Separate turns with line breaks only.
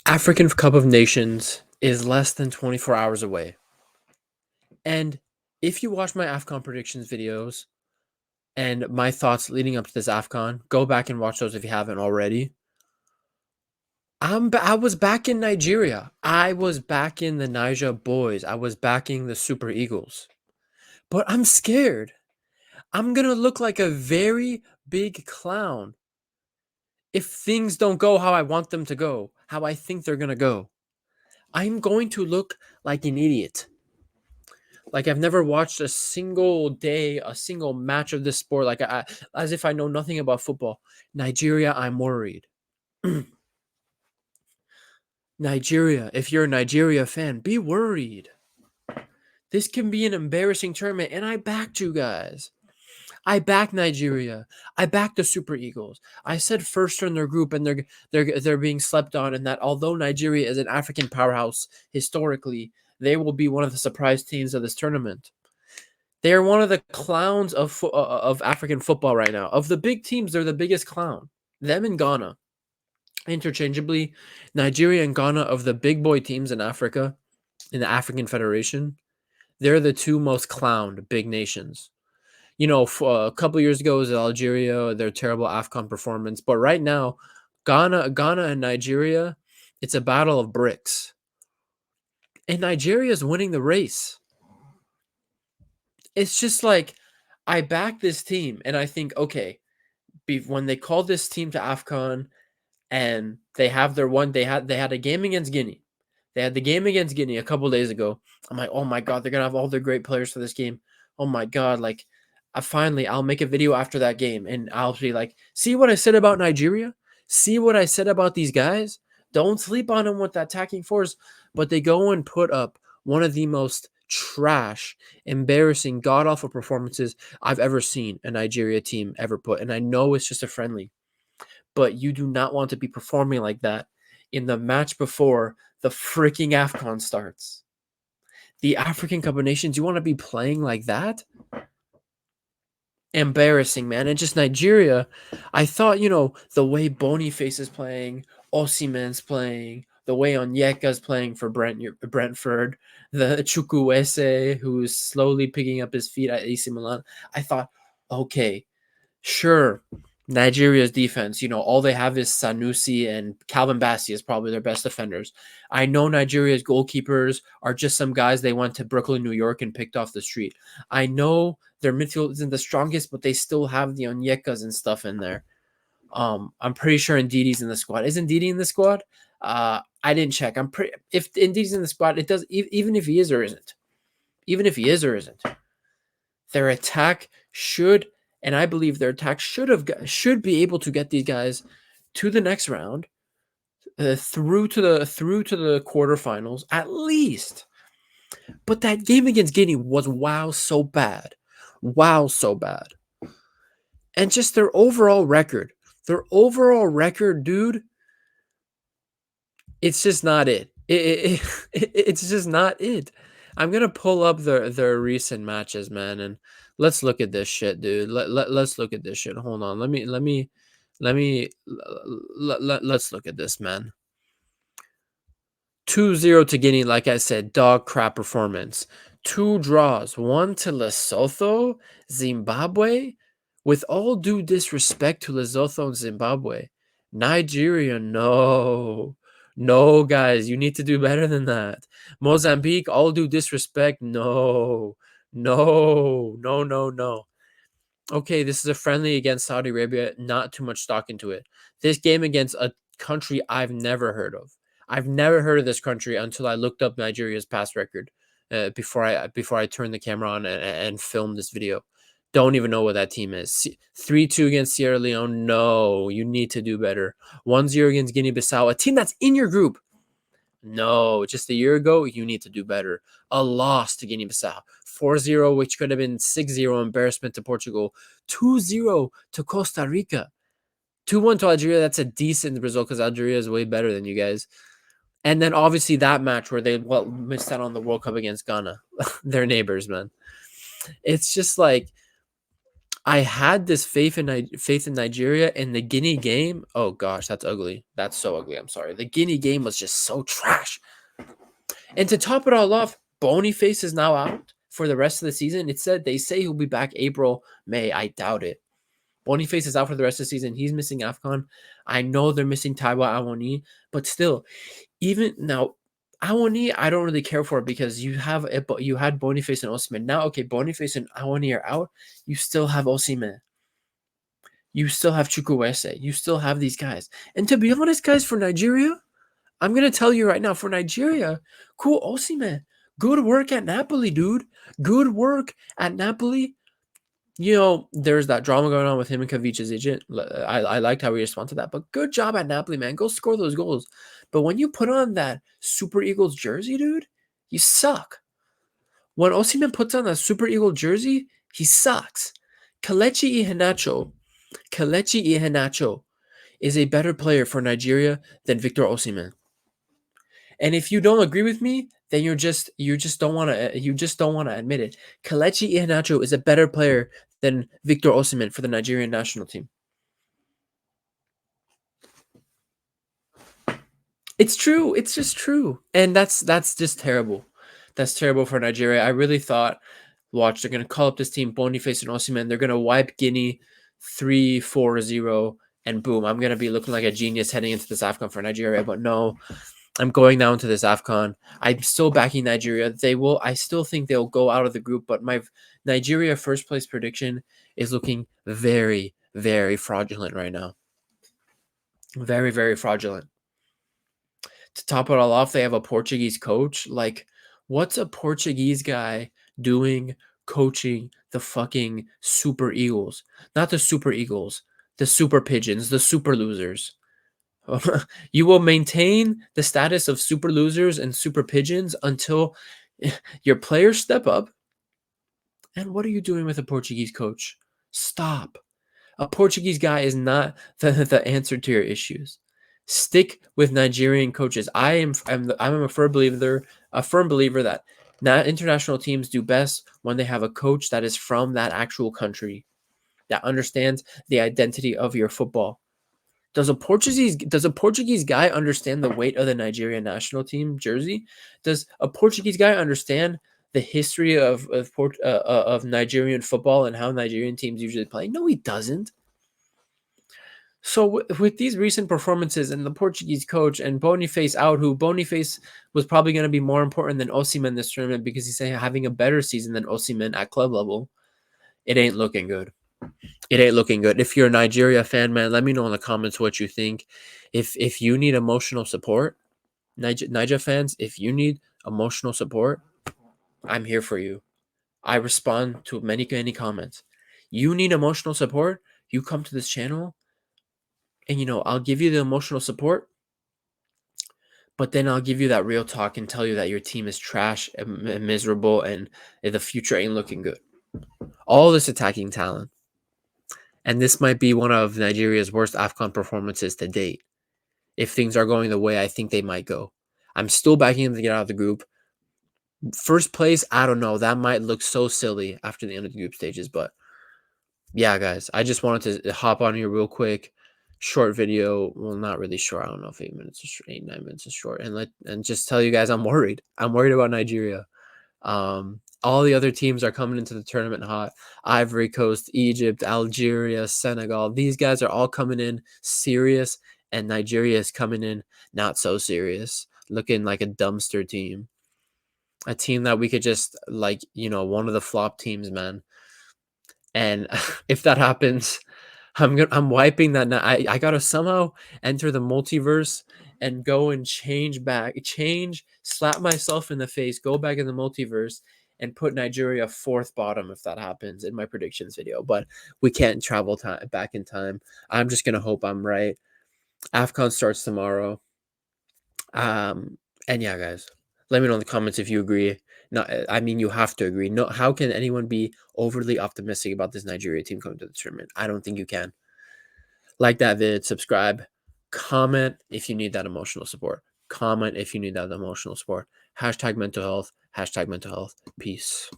African Cup of Nations is less than 24 hours away. And if you watch my AFCON predictions videos and my thoughts leading up to this AFCON, go back and watch those if you haven't already. I was back in Nigeria. I was back in the Niger boys. I was backing the Super Eagles. But I'm scared. I'm going to look like a very big clown if things don't go how I want them to go, how I think they're going to go. I'm going to look like an idiot. Like I've never watched a single day, a single match of this sport. As if I know nothing about football. Nigeria, I'm worried. Nigeria, if you're a Nigeria fan, be worried. This can be an embarrassing tournament, and I backed you guys. I backed Nigeria. I backed the Super Eagles. I said first in their group, and they're being slept on. And that although Nigeria is an African powerhouse historically, they will be one of the surprise teams of this tournament. They are one of the clowns of African football right now. Of the big teams, they're the biggest clown. Them and Ghana, interchangeably. Nigeria and Ghana, of the big boy teams in Africa, in the African Federation, they're the two most clowned big nations. You know, a couple of years ago it was Algeria, their terrible AFCON performance. But right now, Ghana and Nigeria, it's a battle of bricks. And Nigeria is winning the race. It's just like I back this team and I think, okay, when they called this team to AFCON and they have their one, they had a game against Guinea. They had the game against Guinea a couple days ago. I'm like, oh my God, they're going to have all their great players for this game. Oh my God, like I'll make a video after that game and I'll be like, see what I said about Nigeria? See what I said about these guys? Don't sleep on them with that attacking force. But they go and put up one of the most trash, embarrassing, god-awful performances I've ever seen a Nigeria team ever put. And I know it's just a friendly, but you do not want to be performing like that in the match before the freaking AFCON starts. The African Cup of Nations, you want to be playing like that? Embarrassing, man. And just Nigeria, I thought, the way Boniface is playing, Osimhen's playing, the way Onyeka's playing for Brentford, the Chukwueze, who's slowly picking up his feet at AC Milan. I thought, okay, sure, Nigeria's defense, all they have is Sanusi and Calvin Bassey is probably their best defenders. I know Nigeria's goalkeepers are just some guys they went to Brooklyn, New York and picked off the street. I know their midfield isn't the strongest, but they still have the Onyekas and stuff in there. I'm pretty sure Ndidi's in the squad. Is Ndidi in the squad? I didn't check. If Ndidi's in the squad, it does even if he is or isn't. Even if he is or isn't. Their attack should, and I believe their attack should be able to get these guys to the next round, through to the quarterfinals at least. But that game against Guinea was so bad, and just their overall record, dude. It's just not it. It's just not it. I'm gonna pull up their recent matches, man, and let's look at this shit, dude. Let's look at this shit. Hold on. Let's look at this, man. 2-0 to Guinea, like I said, dog crap performance. 2 draws, 1 to Lesotho, Zimbabwe. With all due disrespect to Lesotho and Zimbabwe, Nigeria, no. No, guys, you need to do better than that. Mozambique, all due disrespect, no. No. Okay, this is a friendly against Saudi Arabia, not too much stock into it. This game against a country I've never heard of. I've never heard of this country until I looked up Nigeria's past record before I turned the camera on and filmed this video. Don't even know what that team is. 3-2 against Sierra Leone. No, you need to do better. 1-0 against Guinea-Bissau, a team that's in your group. No, just a year ago, you need to do better. A loss to Guinea-Bissau. 4-0, which could have been 6-0 embarrassment to Portugal. 2-0 to Costa Rica. 2-1 to Algeria. That's a decent result because Algeria is way better than you guys. And then obviously that match where they missed out on the World Cup against Ghana. Their neighbors, man. It's just like, I had this faith in Nigeria in the Guinea game. Oh gosh, that's ugly. That's so ugly. I'm sorry. The Guinea game was just so trash. And to top it all off, Boniface is now out for the rest of the season. They say he'll be back April, May. I doubt it. Boniface is out for the rest of the season. He's missing AFCON. I know they're missing Taiwa Awoni, but still, even now, Awoni, I don't really care for it because you had Boniface and Osimhen. Now, okay, Boniface and Awoni are out. You still have Osimhen. You still have Chukwueze. You still have these guys. And to be honest, guys, for Nigeria, I'm gonna tell you right now, for Nigeria, cool Osimhen. Good work at Napoli, dude. Good work at Napoli. There's that drama going on with him and Kavic's agent. I liked how he responded to that, but good job at Napoli, man. Go score those goals. But when you put on that Super Eagles jersey, dude, you suck. When Osimhen puts on that Super Eagle jersey, he sucks. Kelechi Iheanacho is a better player for Nigeria than Victor Osimhen. And if you don't agree with me, then you just don't want to admit it. Kelechi Iheanacho is a better player than Victor Osimhen for the Nigerian national team. It's true. It's just true. And that's just terrible. That's terrible for Nigeria. I really thought, watch, they're gonna call up this team, Boniface and Osimhen. They're gonna wipe Guinea 3-4-0, and boom, I'm gonna be looking like a genius heading into this AFCON for Nigeria. But no, I'm going now into this AFCON. I'm still backing Nigeria. I still think they'll go out of the group, but my Nigeria first place prediction is looking very, very fraudulent right now. Very, very fraudulent. To top it all off, they have a Portuguese coach. Like, what's a Portuguese guy doing coaching the fucking Super Eagles? Not the Super Eagles, the Super Pigeons, the Super Losers. You will maintain the status of super losers and super pigeons until your players step up. And what are you doing with a Portuguese coach? Stop. A Portuguese guy is not the answer to your issues. Stick with Nigerian coaches. I'm a firm believer that international teams do best when they have a coach that is from that actual country, that understands the identity of your football. Does a Portuguese guy understand the weight of the Nigerian national team jersey? Does a Portuguese guy understand the history of Nigerian football and how Nigerian teams usually play? No, he doesn't. So with these recent performances and the Portuguese coach and Boniface out, who Boniface was probably going to be more important than Osimhen this tournament because he's having a better season than Osimhen at club level, it ain't looking good. It ain't looking good. If you're a Nigeria fan, man, let me know in the comments what you think. If you need emotional support, Niger fans, if you need emotional support, I'm here for you. I respond to many, many comments. You need emotional support, you come to this channel, and I'll give you the emotional support, but then I'll give you that real talk and tell you that your team is trash and miserable and the future ain't looking good. All this attacking talent. And this might be one of Nigeria's worst AFCON performances to date. If things are going the way I think they might go, I'm still backing them to get out of the group. First place, I don't know. That might look so silly after the end of the group stages. But yeah, guys, I just wanted to hop on here real quick. Short video. Well, not really short. I don't know if 8 minutes is 8, 9 minutes is short. And just tell you guys I'm worried. I'm worried about Nigeria. All the other teams are coming into the tournament hot. Ivory Coast, Egypt, Algeria, Senegal. These guys are all coming in serious, and Nigeria is coming in not so serious, looking like a dumpster team. A team that we could just one of the flop teams, man. And if that happens, I'm wiping that. I gotta somehow enter the multiverse and go and slap myself in the face, go back in the multiverse, and put Nigeria fourth bottom if that happens in my predictions video. But we can't travel back in time. I'm just gonna hope I'm right. AFCON starts tomorrow. And yeah, guys, let me know in the comments if you agree. No, I mean, you have to agree. No, how can anyone be overly optimistic about this Nigeria team coming to the tournament? I don't think you can. Like that vid, subscribe, comment if you need that emotional support. Comment if you need that emotional support. Hashtag mental health. Hashtag mental health. Peace.